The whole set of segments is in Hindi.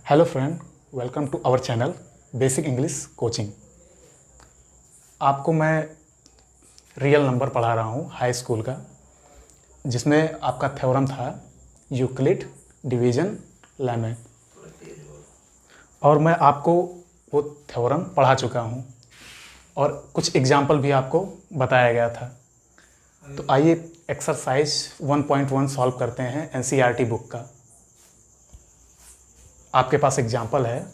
Hello friend, welcome to our channel basic English coaching. आपको मैं रियल नंबर पढ़ा रहा हूँ हाई स्कूल का, जिसमें आपका थ्योरम था यूक्लिड डिवीजन लेमा, और मैं आपको वो थ्योरम पढ़ा चुका हूँ और कुछ एग्जाम्पल भी आपको बताया गया था। तो आइए एक्सरसाइज 1.1 सॉल्व करते हैं एनसीईआरटी बुक का। आपके पास एग्जाम्पल है,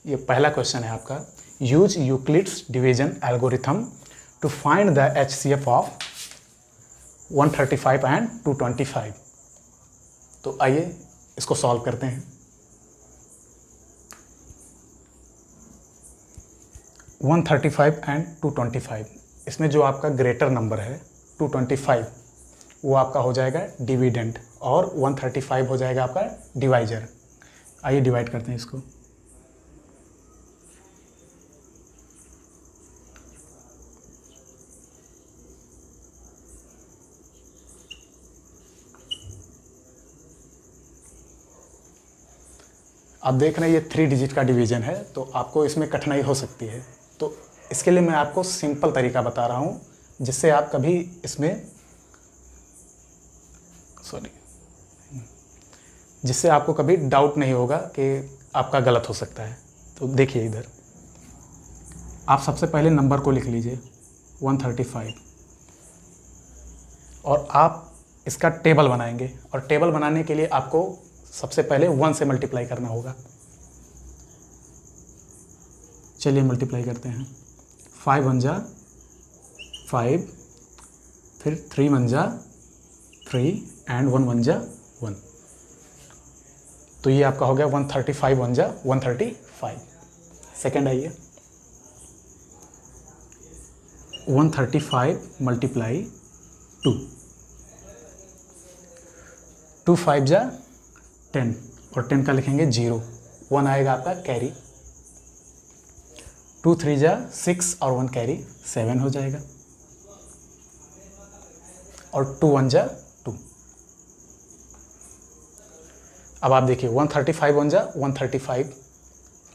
ये पहला क्वेश्चन है आपका। Use Euclid's division algorithm to find the HCF of 135 and 225। तो आइए इसको सॉल्व करते हैं। 135 एंड 225, इसमें जो आपका ग्रेटर नंबर है 225, वो आपका हो जाएगा डिविडेंड और 135 हो जाएगा आपका डिवाइजर। आइए डिवाइड करते हैं इसको। आप देख रहे हैं ये 3 डिजिट का डिवीजन है, तो आपको इसमें कठिनाई हो सकती है। तो इसके लिए मैं आपको सिंपल तरीका बता रहा हूँ, जिससे आप कभी जिससे आपको कभी डाउट नहीं होगा कि आपका गलत हो सकता है। तो देखिए इधर, आप सबसे पहले नंबर को लिख लीजिए 135, और आप इसका टेबल बनाएंगे। और टेबल बनाने के लिए आपको सबसे पहले 1 से मल्टीप्लाई करना होगा। चलिए मल्टीप्लाई करते हैं। 5 1 जा 5, फिर 3 1 जा 3 एंड 1 1 जा 1। तो ये आपका हो गया 135 1 जा 135। सेकेंड आइए, 135 मल्टीप्लाई 2, 2 5 जा 10, और 10 का लिखेंगे 0, 1 आएगा आपका कैरी। 2 3 जा 6 और 1 कैरी 7 हो जाएगा, और 2 1 जा 2। अब आप देखिए 135 1 जा 135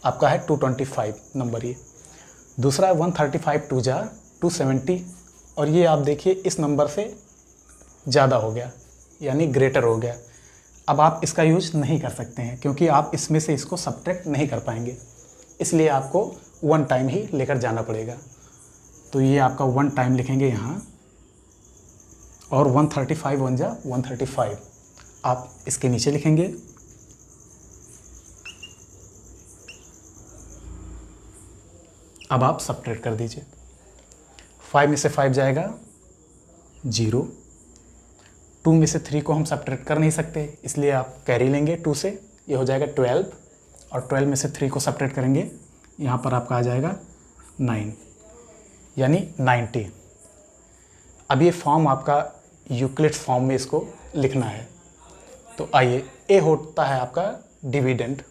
आपका है 225 नंबर। ये दूसरा है 135 2 जा 270, और ये आप देखिए इस नंबर से ज़्यादा हो गया, यानी ग्रेटर हो गया। अब आप इसका यूज नहीं कर सकते हैं, क्योंकि आप इसमें से इसको सब्ट्रैक्ट नहीं कर पाएंगे, इसलिए आपको 1 टाइम ही लेकर जाना पड़ेगा। तो ये आपका 1 टाइम लिखेंगे यहाँ, और 135 1 जा 135 आप इसके नीचे लिखेंगे। अब आप सब्ट्रैक्ट कर दीजिए। 5 में से 5 जाएगा 0, 2 में से 3 को हम सब्ट्रैक्ट कर नहीं सकते, इसलिए आप कैरी लेंगे 2 से, ये हो जाएगा 12, और 12 में से 3 को सब्ट्रैक्ट करेंगे, यहाँ पर आपका आ जाएगा 9, यानी 90। अब ये फॉर्म आपका यूक्लिड्स फॉर्म में इसको लिखना है। तो आइए, ए होता है आपका डिविडेंड,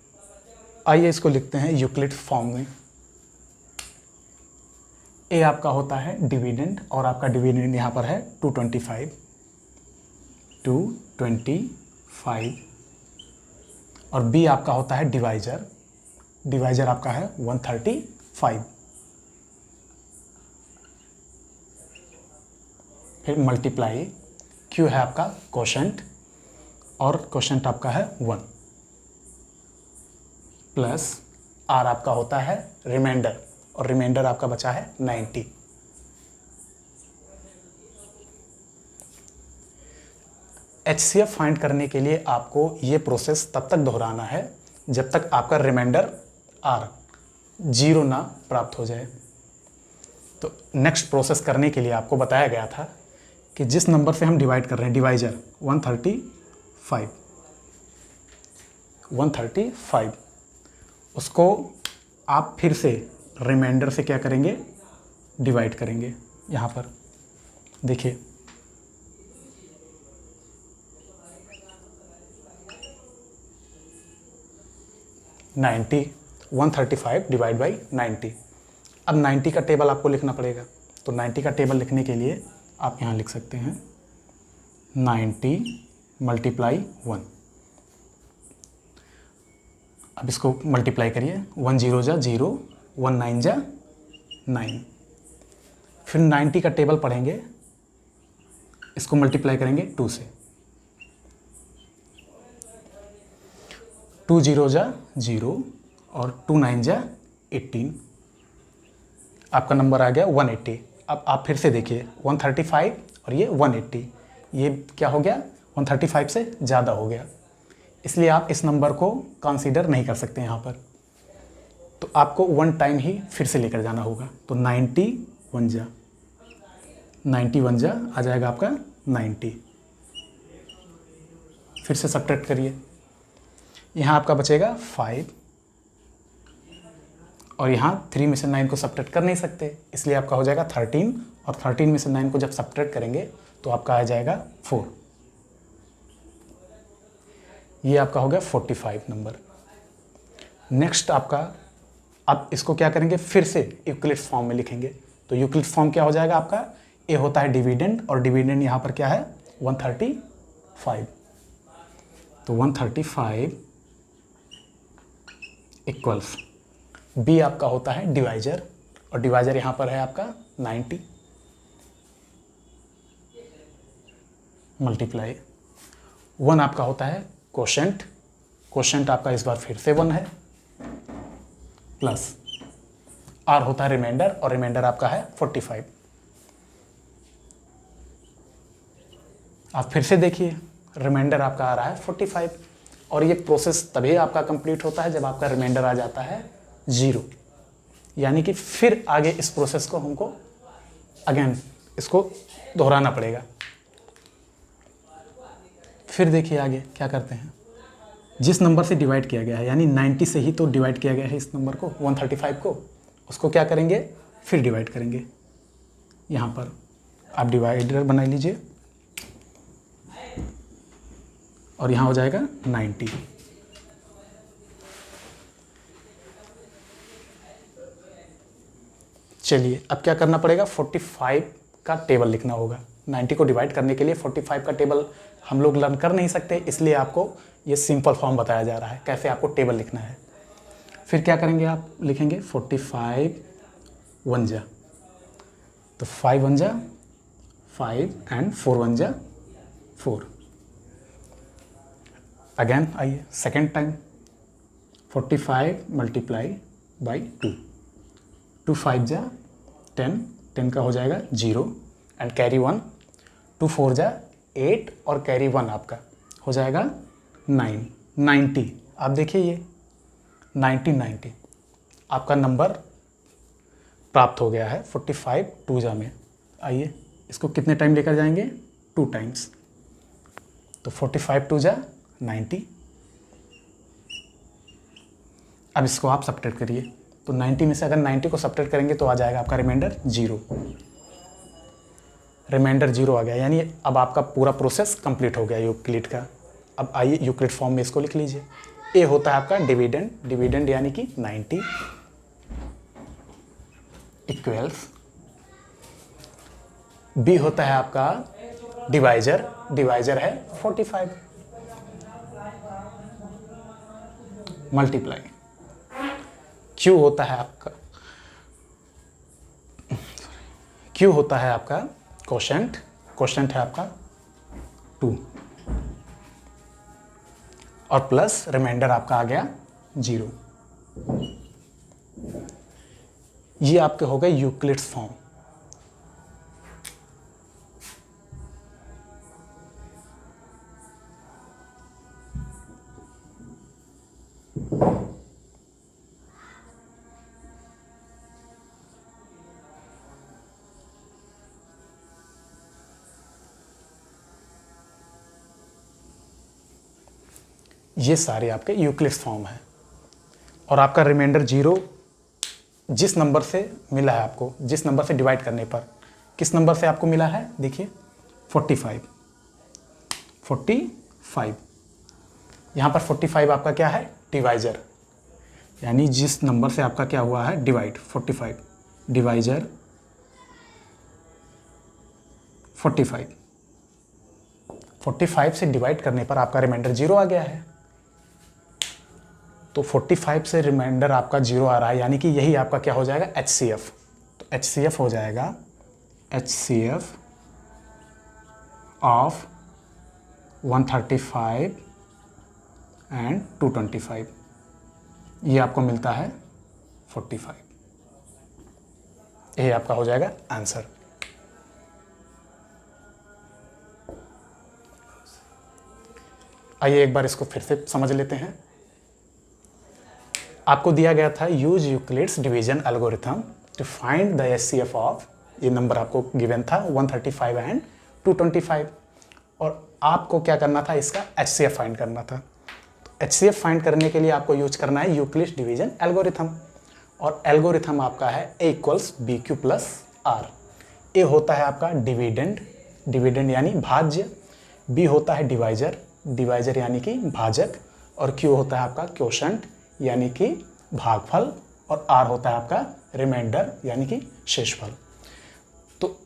आइए इसको लिखते हैं यूक्लिड्स फॉर्म में। ए आपका होता है डिविडेंड, और आपका डिविडेंड यहाँ पर है 225, 225, और बी आपका होता है डिवाइजर, डिवाइजर आपका है 135। फिर मल्टीप्लाई, क्यू है आपका कोशेंट, और कोशेंट आपका है 1, प्लस आर आपका होता है रिमाइंडर, और रिमाइंडर आपका बचा है 90। एचसीएफ फाइंड करने के लिए आपको ये प्रोसेस तब तक दोहराना है जब तक आपका रिमाइंडर आर 0 ना प्राप्त हो जाए। तो नेक्स्ट प्रोसेस करने के लिए आपको बताया गया था कि जिस नंबर से हम डिवाइड कर रहे हैं, डिवाइजर 135, उसको आप फिर से रिमाइंडर से क्या करेंगे, डिवाइड करेंगे। यहाँ पर देखिए, नाइन्टी 135 डिवाइड बाई 90। अब 90 का टेबल आपको लिखना पड़ेगा। तो 90 का टेबल लिखने के लिए आप यहाँ लिख सकते हैं 90 मल्टीप्लाई 1। अब इसको मल्टीप्लाई करिए, 1 0 जा 0, 1 9 जा 9, फिर 90 का टेबल पढ़ेंगे, इसको मल्टीप्लाई करेंगे 2 से, 2 0 जा 0 और 2 9 जा 18, आपका नंबर आ गया 180। अब आप फिर से देखिए 135 और ये 180, ये क्या हो गया 135 से ज़्यादा हो गया, इसलिए आप इस नंबर को कंसीडर नहीं कर सकते यहाँ पर। तो आपको 1 टाइम ही फिर से लेकर जाना होगा। तो 90 1 जा 90 1 जा आ जाएगा आपका 90। फिर से सब्ट्रैक्ट करिए, यहाँ आपका बचेगा 5 और यहाँ 3 में से 9 को सब्ट्रैक्ट कर नहीं सकते, इसलिए आपका हो जाएगा 13 और 13 में से 9 को जब सब्ट्रैक्ट करेंगे तो आपका आ जाएगा 4। ये आपका हो गया 45 नंबर। नेक्स्ट आपका, अब इसको क्या करेंगे फिर से यूक्लिड्स फॉर्म में लिखेंगे। तो यूक्लिड्स फॉर्म क्या हो जाएगा आपका, ए होता है डिविडेंड और डिविडेंड यहाँ पर क्या है 135। तो 135 इक्वल्स बी आपका होता है डिवाइजर और डिवाइजर यहाँ पर है आपका 90 मल्टीप्लाई 1 आपका होता है कोशेंट, कोशेंट आपका इस बार फिर से 1 है, प्लस आर होता है रिमाइंडर और रिमाइंडर आपका है 45। आप फिर से देखिए रिमाइंडर आपका आ रहा है 45 और ये प्रोसेस तभी आपका कंप्लीट होता है जब आपका रिमाइंडर आ जाता है 0, यानी कि फिर आगे इस प्रोसेस को हमको अगेन इसको दोहराना पड़ेगा। फिर देखिए आगे क्या करते हैं, जिस नंबर से डिवाइड किया गया है यानी 90 से ही तो डिवाइड किया गया है इस नंबर को 135 को, उसको क्या करेंगे फिर डिवाइड करेंगे। यहाँ पर आप डिवाइडर बना लीजिए और यहाँ हो जाएगा 90। चलिए अब क्या करना पड़ेगा, 45 का टेबल लिखना होगा। 90 को डिवाइड करने के लिए 45 का टेबल हम लोग लर्न कर नहीं सकते, इसलिए आपको ये सिंपल फॉर्म बताया जा रहा है कैसे आपको टेबल लिखना है। फिर क्या करेंगे, आप लिखेंगे 45 1 जा, तो 5 1 जा 5 एंड 4 1 जा 4। अगेन आइए सेकेंड टाइम 45 मल्टीप्लाई बाई 2, 2 5 जा 10, 10 का हो जाएगा 0 एंड कैरी 1, 2 4 जा 8 और कैरी 1 आपका हो जाएगा 9, 90। आप देखिए ये 90 आपका नंबर प्राप्त हो गया है 45 2 जा में। आइए इसको कितने टाइम लेकर जाएंगे, 2 टाइम्स। तो 45 2 जा 90। अब इसको आप सब्ट्रैक्ट करिए, तो 90 में से अगर 90 को सब्ट्रैक्ट करेंगे तो आ जाएगा आपका रिमाइंडर 0, रिमाइंडर 0 आ गया, यानी अब आपका पूरा प्रोसेस कंप्लीट हो गया यूक्लिड का। अब आइए यूक्लिड फॉर्म में इसको लिख लीजिए। ए होता है आपका डिविडेंड, डिविडेंड यानी कि 90 इक्वल्स, बी होता है आपका डिवाइजर, डिवाइजर है 45 मल्टीप्लाई, क्यू होता है आपका, क्यू होता है आपका कोशेंट, कोशेंट है आपका 2 और प्लस रिमाइंडर आपका आ गया 0। ये आपके हो गए यूक्लिड्स फॉर्म। ये सारे आपके यूक्लिड्स फॉर्म है और आपका रिमाइंडर 0 जिस नंबर से मिला है आपको, जिस नंबर से डिवाइड करने पर, किस नंबर से आपको मिला है देखिए 45, 45 यहाँ पर 45 आपका क्या है डिवाइजर, यानी जिस नंबर से आपका क्या हुआ है डिवाइड 45 डिवाइजर 45 से डिवाइड करने पर आपका रिमाइंडर 0 आ गया है। तो 45 से रिमाइंडर आपका 0 आ रहा है, यानी कि यही आपका क्या हो जाएगा, HCF। तो HCF हो जाएगा HCF ऑफ 135 एंड 225, ये आपको मिलता है 45। ये आपका हो जाएगा आंसर। आइए एक बार इसको फिर से समझ लेते हैं। आपको दिया गया था use Euclid's division algorithm to find the HCF of, ये नंबर आपको गिवन था 135 एंड 225, और आपको क्या करना था, इसका HCF फाइंड करना था। तो HCF फाइंड करने के लिए आपको यूज करना है यूक्लिड्स डिवीजन एल्गोरिथम, और एल्गोरिथम आपका है A = BQ + R। ए होता है आपका डिविडेंड, डिविडेंड यानी भाज्य, बी होता है डिवाइजर, डिवाइजर यानी कि भाजक, और Q होता है आपका क्वोशंट यानी कि भागफल, और R होता है आपका रिमाइंडर यानी कि शेषफल। तो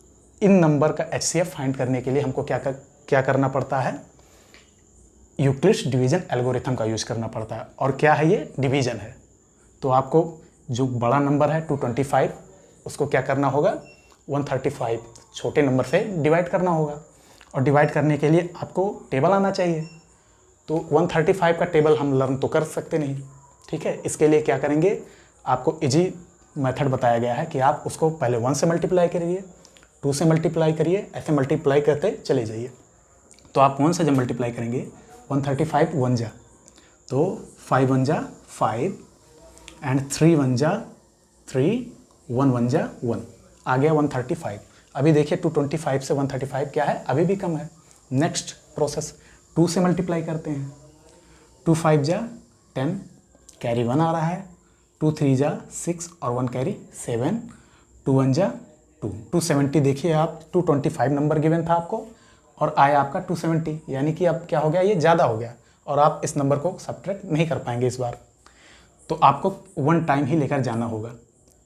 इन नंबर का HCF फाइंड करने के लिए हमको क्या करना पड़ता है, यूक्लिड्स डिवीजन एल्गोरिथम का यूज करना पड़ता है। और क्या है, ये डिवीजन है। तो आपको जो बड़ा नंबर है 225, उसको क्या करना होगा, 135 छोटे नंबर से डिवाइड करना होगा, और डिवाइड करने के लिए आपको टेबल आना चाहिए। तो 135 का टेबल हम लर्न तो कर सकते नहीं, ठीक है। इसके लिए क्या करेंगे, आपको इजी मेथड बताया गया है कि आप उसको पहले 1 से मल्टीप्लाई करिए, 2 से मल्टीप्लाई करिए, ऐसे मल्टीप्लाई करते चले जाइए। तो आप 1 से जब मल्टीप्लाई करेंगे, 135 1 जा, तो 5 1 जा 5 एंड 3 1 जा 3, 1 1 जा 1, आ गया 135। अभी देखिए 225 से 135 क्या है, अभी भी कम है। नेक्स्ट प्रोसेस 2 से मल्टीप्लाई करते हैं, 2 5 जा 10, कैरी 1 आ रहा है, 2 3 जा 6 और 1 कैरी 7, 2 1 जा 2, 270। देखिए आप 225 नंबर गिवन था आपको, और आया आपका 270, यानी कि अब क्या हो गया, ये ज़्यादा हो गया, और आप इस नंबर को सब्ट्रैक्ट नहीं कर पाएंगे इस बार। तो आपको 1 टाइम ही लेकर जाना होगा।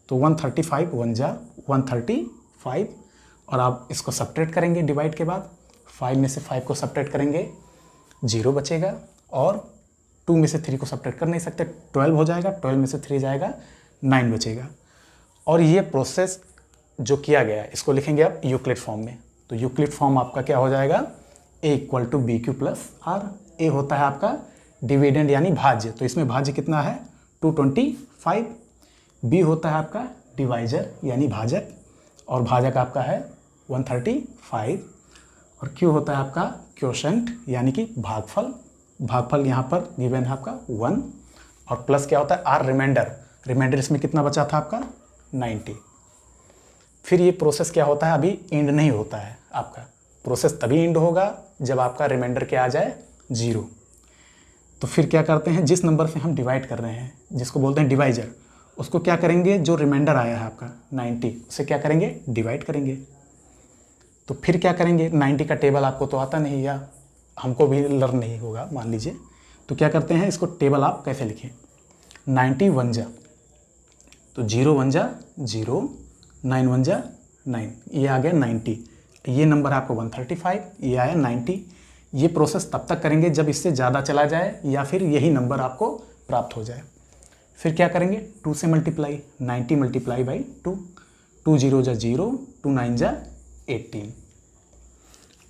तो 135 1 जा 135, और आप इसको सब्ट्रैक्ट करेंगे डिवाइड के बाद, 5 में से 5 को सब्ट्रैक्ट करेंगे 0 बचेगा, और 2 में से 3 को सब्ट्रैक्ट कर नहीं सकते, 12 हो जाएगा, 12 में से 3 जाएगा 9 बचेगा। और ये प्रोसेस जो किया गया है इसको लिखेंगे आप यूक्लिड फॉर्म में। तो यूक्लिड फॉर्म आपका क्या हो जाएगा, A = BQ + R। ए होता है आपका डिविडेंड यानी भाज्य, तो इसमें भाज्य कितना है 225, बी होता है आपका डिवाइजर यानी भाजक, और भाजक आपका है 135, और Q होता है आपका क्वोशंट यानी कि भागफल, भागफल यहाँ पर गिवन है आपका 1, और प्लस क्या होता है R रिमाइंडर, रिमाइंडर इसमें कितना बचा था आपका 90। फिर ये प्रोसेस क्या होता है, अभी एंड नहीं होता है आपका, प्रोसेस तभी एंड होगा जब आपका रिमाइंडर क्या आ जाए 0। तो फिर क्या करते हैं, जिस नंबर से हम डिवाइड कर रहे हैं, जिसको बोलते हैं डिवाइजर, उसको क्या करेंगे, जो रिमाइंडर आया है आपका 90, उसे क्या करेंगे, डिवाइड करेंगे। तो फिर क्या करेंगे, 90 का टेबल आपको तो आता नहीं, या हमको भी लर्न नहीं होगा मान लीजिए, तो क्या करते हैं, इसको टेबल आप कैसे लिखें, 90 1 जा, तो 0 1 जा 0, 9 1 जा 9, ये आ गया 90। ये नंबर आपको 135, ये आया 90। ये प्रोसेस तब तक करेंगे जब इससे ज़्यादा चला जाए, या फिर यही नंबर आपको प्राप्त हो जाए। फिर क्या करेंगे, 2 से मल्टीप्लाई, 90 × 2, 2 0 जा 0, 2 9 जा 18।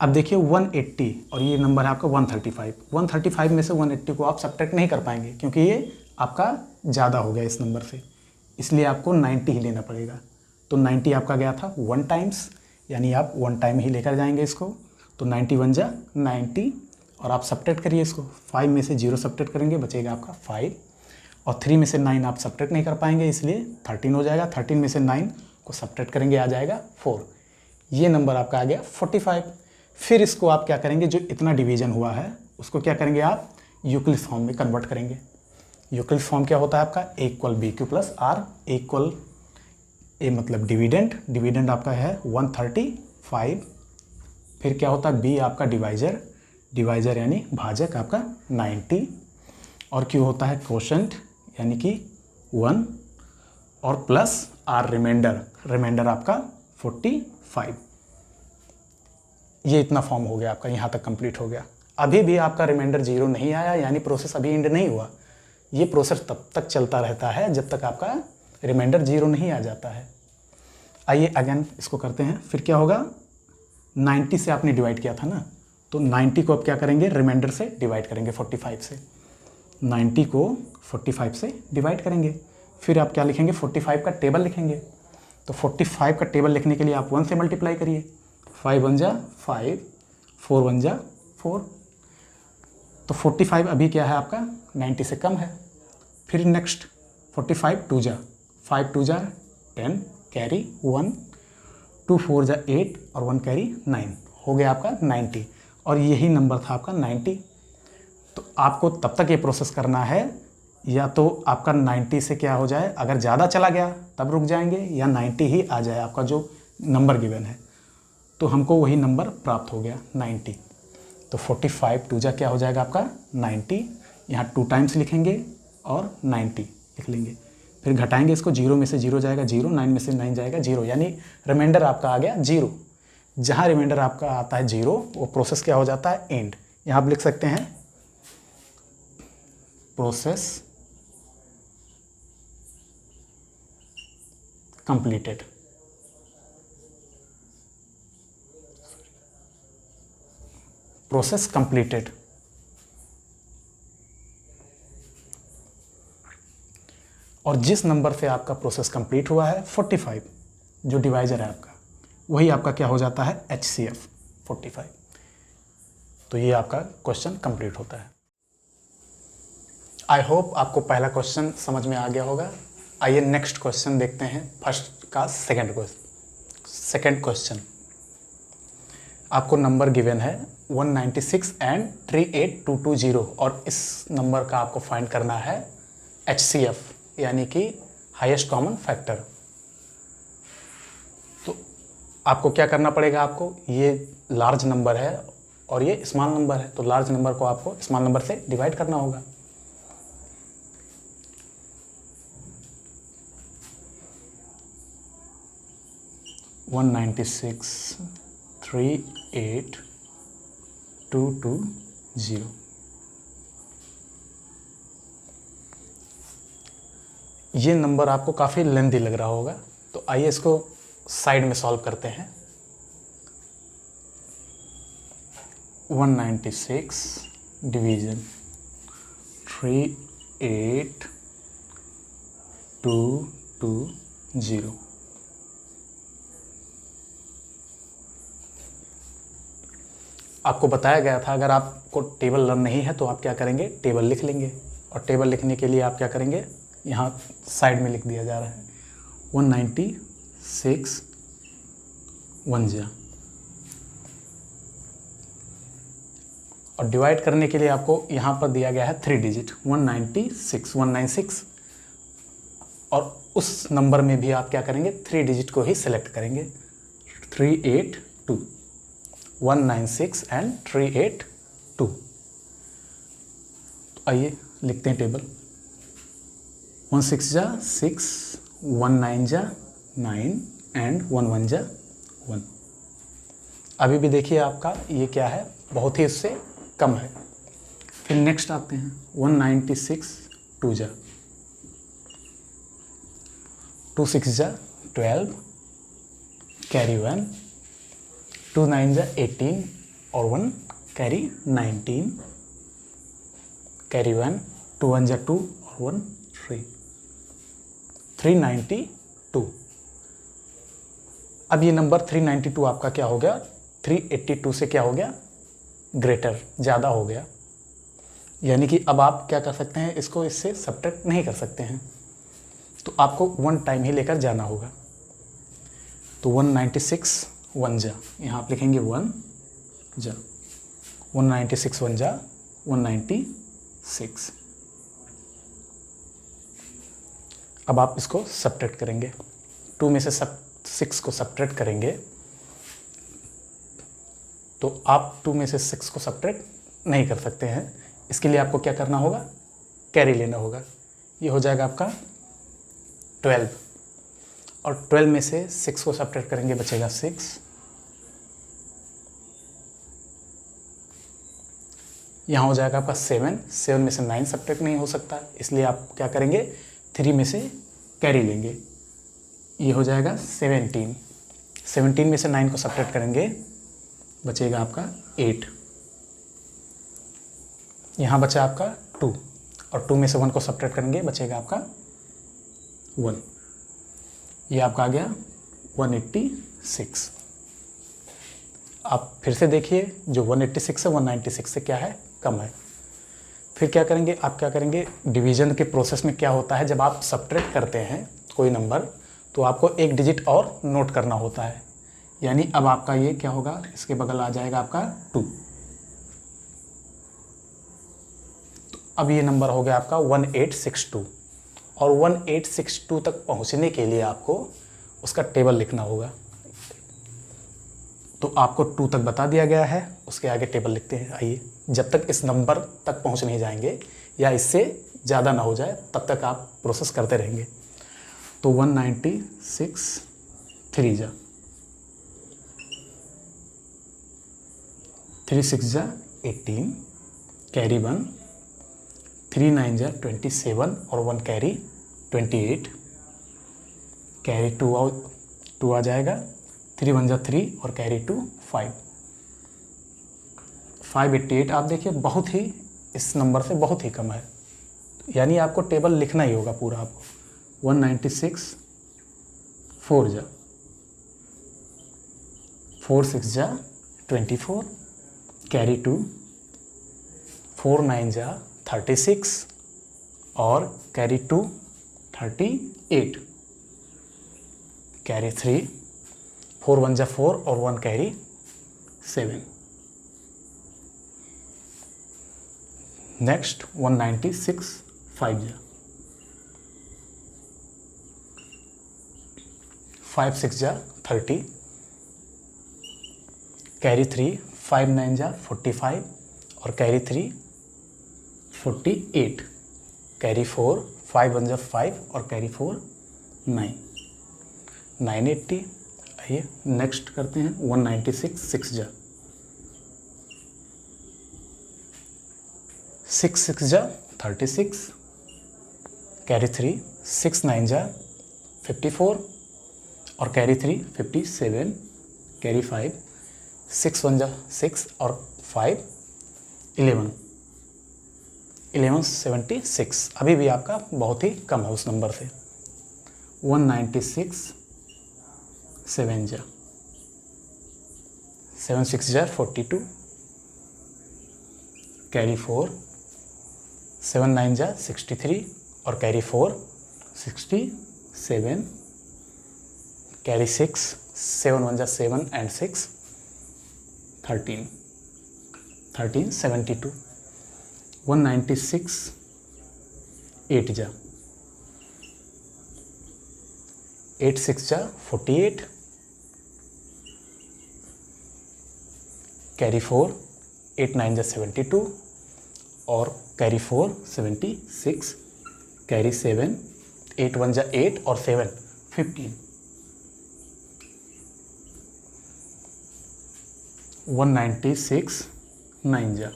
अब देखिए 180, और ये नंबर है आपका 135, 135 में से 180 को आप सब्ट्रैक्ट नहीं कर पाएंगे, क्योंकि ये आपका ज़्यादा हो गया इस नंबर से, इसलिए आपको 90 ही लेना पड़ेगा। तो 90 आपका गया था 1 टाइम्स, यानी आप 1 टाइम ही लेकर जाएंगे इसको। तो 90 1 जा 90, और आप सब्ट्रैक्ट करिए इसको, 5 में से 0 सब्ट्रैक्ट करेंगे, बचेगा आपका 5, और 3 में से 9 आप सब्ट्रैक्ट नहीं कर पाएंगे, इसलिए 13 हो जाएगा। 13 में से 9 को सब्ट्रैक्ट करेंगे, आ जाएगा 4। ये नंबर आपका आ गया 45। फिर इसको आप क्या करेंगे, जो इतना डिवीजन हुआ है उसको क्या करेंगे, आप यूक्लिड फॉर्म में कन्वर्ट करेंगे। यूक्लिड फॉर्म क्या होता है आपका, A = BQ + R, A मतलब डिविडेंड, डिविडेंड आपका है 135। फिर क्या होता है, B आपका डिवाइजर, डिवाइजर यानी भाजक आपका 90, और Q होता है क्वोशंट यानी कि 1, और प्लस R रिमाइंडर, रिमाइंडर आपका 45। ये इतना फॉर्म हो गया आपका, यहाँ तक कंप्लीट हो गया। अभी भी आपका रिमाइंडर 0 नहीं आया, यानी प्रोसेस अभी एंड नहीं हुआ। ये प्रोसेस तब तक चलता रहता है जब तक आपका रिमाइंडर 0 नहीं आ जाता है। आइए अगेन इसको करते हैं। फिर क्या होगा, 90 से आपने डिवाइड किया था ना, तो 90 को अब क्या करेंगे, रिमाइंडर से डिवाइड करेंगे 45 से। 90 को 45 से डिवाइड करेंगे। फिर आप क्या लिखेंगे, 45 का टेबल लिखेंगे। तो 45 का टेबल लिखने के लिए आप 1 से मल्टीप्लाई करिए। 5 1 जा 5, 4 1 जा 4। तो 45 अभी क्या है आपका, 90 से कम है। फिर नेक्स्ट 45 2 जा 5 2 जा 10 कैरी 1, 2 4 जा 8 और 1 कैरी 9, हो गया आपका 90। और यही नंबर था आपका 90। तो आपको तब तक ये प्रोसेस करना है, या तो आपका 90 से क्या हो जाए, अगर ज़्यादा चला गया तब रुक जाएंगे, या 90 ही आ जाए आपका जो नंबर गिवन है। तो हमको वही नंबर प्राप्त हो गया 90। तो 45 2 जा क्या हो जाएगा आपका 90। यहाँ 2 टाइम्स लिखेंगे और 90 लिख लेंगे। फिर घटाएंगे इसको, 0 में से 0 जाएगा 0, 9 में से 9 जाएगा 0, यानी रिमाइंडर आपका आ गया 0। जहाँ रिमाइंडर आपका आता है 0, वो प्रोसेस क्या हो जाता है, एंड। यहाँ आप लिख सकते हैं प्रोसेस कंप्लीटेड। Process completed. और जिस नंबर से आपका प्रोसेस कंप्लीट हुआ है 45, जो डिवाइजर है आपका, वही आपका क्या हो जाता है, HCF 45। तो ये आपका क्वेश्चन कंप्लीट होता है। आई होप आपको पहला क्वेश्चन समझ में आ गया होगा। आइए नेक्स्ट क्वेश्चन देखते हैं, फर्स्ट का सेकंड क्वेश्चन। आपको नंबर गिवन है 196 एंड 38220, और इस नंबर का आपको फाइंड करना है HCF, यानी कि हाईएस्ट कॉमन फैक्टर। तो आपको क्या करना पड़ेगा, आपको ये लार्ज नंबर है और ये स्मॉल नंबर है, तो लार्ज नंबर को आपको स्मॉल नंबर से डिवाइड करना होगा। वन 96 38220। ये नंबर आपको काफ़ी लेंथी लग रहा होगा, तो आइए इसको साइड में सॉल्व करते हैं। 196 डिवीजन 38220। आपको बताया गया था अगर आपको टेबल लर्न नहीं है तो आप क्या करेंगे, टेबल लिख लेंगे। और टेबल लिखने के लिए आप क्या करेंगे, यहाँ साइड में लिख दिया जा रहा है 196 1 जा, और डिवाइड करने के लिए आपको यहाँ पर दिया गया है 3 डिजिट 196 और उस नंबर में भी आप क्या करेंगे, 3 डिजिट को ही सिलेक्ट करेंगे। 382 196 एंड 382। तो आइए लिखते हैं टेबल। 1 6 जा 6, 1 9 जा 9 एंड 1 1 जा 1। अभी भी देखिए आपका ये क्या है, बहुत ही इससे कम है। फिर नेक्स्ट आते हैं 196 2 जा 2 6 जा 12 कैरी 1, 2 9 जा 18 और 1 कैरी 19 कैरी 1, 2 1 जा 2 और 1 3 392। अब ये नंबर 392 आपका क्या हो गया, 382 से क्या हो गया, ग्रेटर, ज़्यादा हो गया। यानी कि अब आप क्या कर सकते हैं, इसको इससे सब्ट्रैक्ट नहीं कर सकते हैं, तो आपको 1 टाइम ही लेकर जाना होगा। तो 196 1 जा, यहाँ आप लिखेंगे 1 जा, 196 1 जा 196। अब आप इसको सब्ट्रैक्ट करेंगे, 2 में से 6 को सब्ट्रैक्ट करेंगे, तो आप 2 में से 6 को सब्ट्रैक्ट नहीं कर सकते हैं। इसके लिए आपको क्या करना होगा, कैरी लेना होगा। ये हो जाएगा आपका 12, और 12 में से 6 को सब्ट्रैक्ट करेंगे, बचेगा 6। यहाँ हो जाएगा आपका 7, 7 में से 9 सब्ट्रैक्ट नहीं हो सकता, इसलिए आप क्या करेंगे 3 में से कैरी लेंगे, ये हो जाएगा 17, 17 में से 9 को सब्ट्रैक्ट करेंगे, बचेगा आपका 8, यहाँ बचा आपका 2 और 2 में से 1 को सब्ट्रैक्ट करेंगे, बचेगा आपका 1, ये आपका आ गया 186। आप फिर से देखिए जो 186 है 196 से क्या है, कम है। फिर क्या करेंगे, आप क्या करेंगे, डिवीजन के प्रोसेस में क्या होता है, जब आप सब्ट्रैक्ट करते हैं कोई नंबर तो आपको एक डिजिट और नोट करना होता है, यानी अब आपका ये क्या होगा, इसके बगल आ जाएगा आपका 2। तो अब ये नंबर हो गया आपका 1862 और 1862 तक पहुंचने के लिए आपको उसका टेबल लिखना होगा। तो आपको 2 तक बता दिया गया है, उसके आगे टेबल लिखते हैं। आइए, जब तक इस नंबर तक पहुंच नहीं जाएंगे या इससे ज़्यादा ना हो जाए तब तक आप प्रोसेस करते रहेंगे। तो 196 3 जा 3 6 जा 18, कैरी 1, 3 9 जा 27 और 1 कैरी 28, कैरी 2 आ जाएगा, 3 1 जा 3 और कैरी 2 5, 588। आप देखिए बहुत ही इस नंबर से बहुत ही कम है, यानी आपको टेबल लिखना ही होगा पूरा आपको। 196 4 जा 4 6 जा 24, कैरी 2, 4 9 जा 36 और कैरी 2 38, कैरी 3, 4 1 जा 4 और 1 कैरी 7। नेक्स्ट 196 5 जा 5 6 जा 30, कैरी 3, 5 9 जा 45 और कैरी 3 48, कैरी 4, 5 1 जा 5 और कैरी 4 9, 980। आइए नेक्स्ट करते हैं 196 6 जा 6 6 जा 36, कैरी 3, 6 9 जा 54 और कैरी 3 57, कैरी 5, 6 1 जा 6 और 5 11, 1176। अभी भी आपका बहुत ही कम है उस नंबर से। 196 7 जा 7 6 जा 42, कैरी 4, 7 9 जा 63 और कैरी 4 67, कैरी 6, 7 1 जा 7 एंड 6 13 72। 196 8 जा 8 6 जा 48, कैरी 4, 8 9 जा 72 और कैरी 4 76, कैरी 7, 8 1 जा 8 और 7 15। 196 9 जा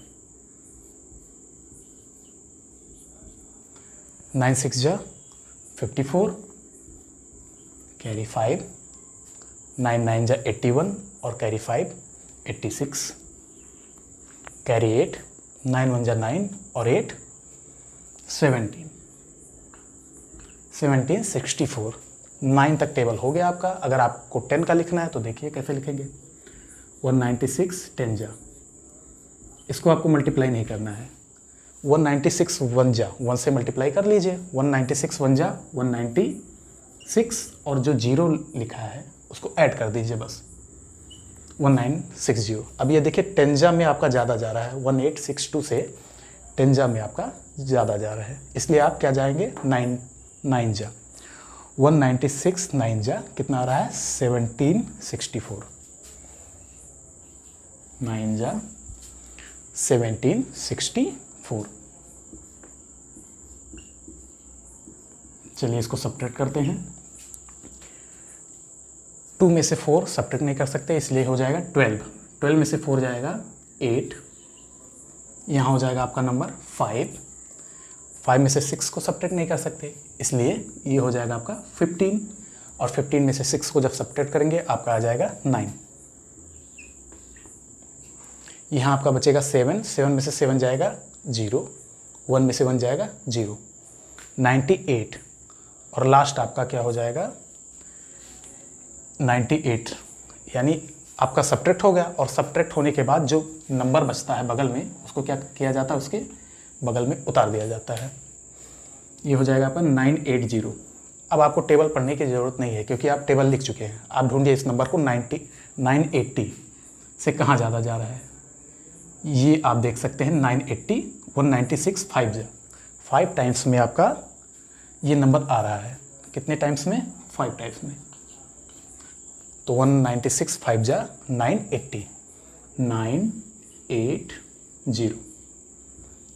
9 6 जा 54, कैरी 5, 9 9 जा 81 और कैरी 5 86, कैरी 8, 9 1 जा 9 और 8 17 64। 9 तक टेबल हो गया आपका। अगर आपको 10 का लिखना है तो देखिए कैसे लिखेंगे। 196 10 जा, इसको आपको मल्टीप्लाई नहीं करना है। 196 1 जा, 1 से मल्टीप्लाई कर लीजिए। 196 1 जा 196 और जो 0 लिखा है उसको ऐड कर दीजिए बस, 1960। अब ये देखिए 10 जा में आपका ज़्यादा जा रहा है, 1862 से 10 जा में आपका ज़्यादा जा रहा है, इसलिए आप क्या जाएंगे 9 जा। 196 9 जा कितना आ रहा है 1764, 9 जा 1764। चलिए इसको सब्ट्रैक्ट करते हैं। 2 में से 4 सब्ट्रैक्ट नहीं कर सकते, इसलिए हो जाएगा 12। 12 में से 4 जाएगा 8, यहाँ हो जाएगा आपका नंबर 5। 5 में से 6 को सब्ट्रैक्ट नहीं कर सकते, इसलिए ये हो जाएगा आपका 15, और 15 में से 6 को जब सब्ट्रैक्ट करेंगे आपका आ जाएगा 9। यहाँ आपका बचेगा 7, 7 में से 7 जाएगा 0, 1 में से 1 जाएगा 0, 98, और लास्ट आपका क्या हो जाएगा 98, यानी आपका सब्ट्रैक्ट हो गया, और सब्ट्रैक्ट होने के बाद जो नंबर बचता है बगल में उसको क्या किया जाता है, उसके बगल में उतार दिया जाता है। ये हो जाएगा आपका 980। अब आपको टेबल पढ़ने की ज़रूरत नहीं है क्योंकि आप टेबल लिख चुके हैं। आप ढूंढिए इस नंबर को 980 से कहाँ ज़्यादा जा रहा है। ये आप देख सकते हैं 980, 196, 5 टाइम्स में आपका ये नंबर आ रहा है। कितने टाइम्स में? 5 टाइम्स में। तो 196 5 जा 980, 980।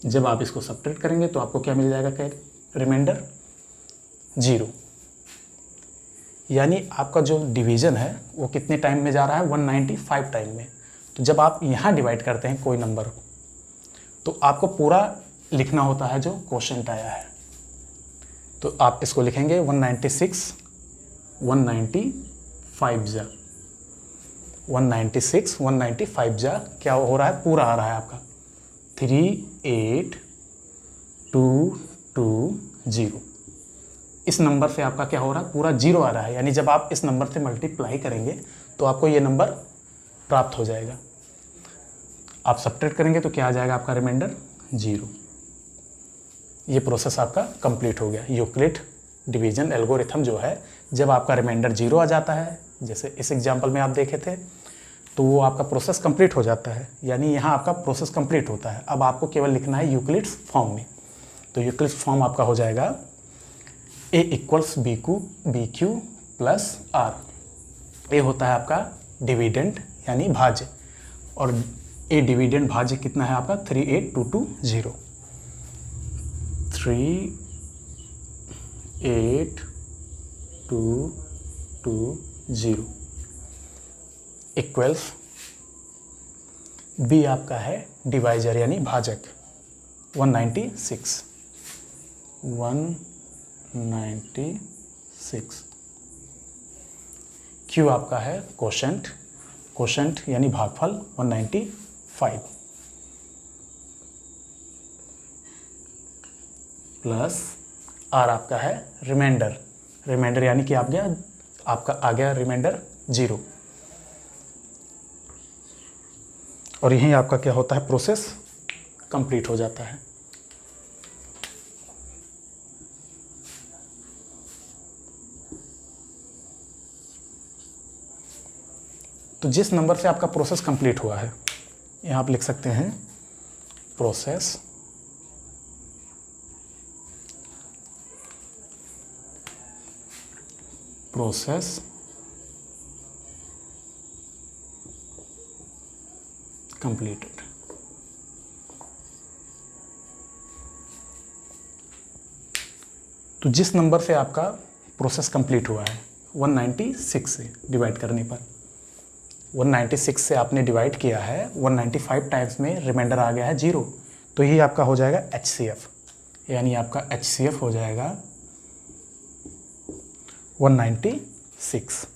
जब आप इसको सब्ट्रैक्ट करेंगे तो आपको क्या मिल जाएगा? क्या रिमाइंडर? 0। यानी आपका जो डिवीज़न है वो कितने टाइम में जा रहा है? 195 टाइम में। तो जब आप यहाँ डिवाइड करते हैं कोई नंबर तो आपको पूरा लिखना होता है जो क्वोशंट आया है। तो आप इसको लिखेंगे 196, 195 जा 196, 195 जा क्या हो रहा है? पूरा आ रहा है आपका 38220। इस नंबर से आपका क्या हो रहा है? पूरा 0 आ रहा है, यानी जब आप इस नंबर से मल्टीप्लाई करेंगे तो आपको ये नंबर प्राप्त हो जाएगा। आप सब्ट्रैक्ट करेंगे तो क्या आ जाएगा आपका रिमाइंडर? 0। ये प्रोसेस आपका कंप्लीट हो गया। यूक्लिड डिवीजन एल्गोरिथम जो है, जब आपका रिमाइंडर 0 आ जाता है, जैसे इस एग्जांपल में आप देखे थे, तो वो आपका प्रोसेस कंप्लीट हो जाता है। यानी यहाँ आपका प्रोसेस कंप्लीट होता है। अब आपको केवल लिखना है यूक्लिड्स फॉर्म में। तो यूक्लिड्स फॉर्म आपका हो जाएगा a = BQ + R। ये होता है आपका डिविडेंड यानी भाज्य, और ए डिविडेंड भाज्य कितना है आपका? 38220। 38220 इक्वल्स बी आपका है डिवाइजर यानी भाजक 196। क्यू आपका है क्वोशंट यानी भागफल 195 प्लस आर आपका है रिमाइंडर यानी कि आपका आ गया रिमाइंडर 0। और यहीं आपका क्या होता है? प्रोसेस कंप्लीट हो जाता है। तो जिस नंबर से आपका प्रोसेस कंप्लीट हुआ है, यहाँ आप लिख सकते हैं प्रोसेस completed। तो जिस नंबर से आपका प्रोसेस कंप्लीट हुआ है 196 से डिवाइड करने पर, 196 से आपने डिवाइड किया है, 195 टाइम्स में रिमाइंडर आ गया है 0, तो ये आपका हो जाएगा HCF। यानी आपका HCF हो जाएगा 196।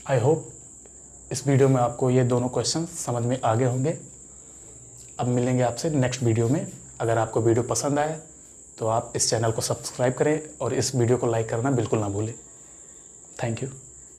आई होप इस वीडियो में आपको ये दोनों क्वेश्चन समझ में आ गए होंगे। अब मिलेंगे आपसे नेक्स्ट वीडियो में। अगर आपको वीडियो पसंद आए तो आप इस चैनल को सब्सक्राइब करें और इस वीडियो को लाइक करना बिल्कुल ना भूलें। Thank you.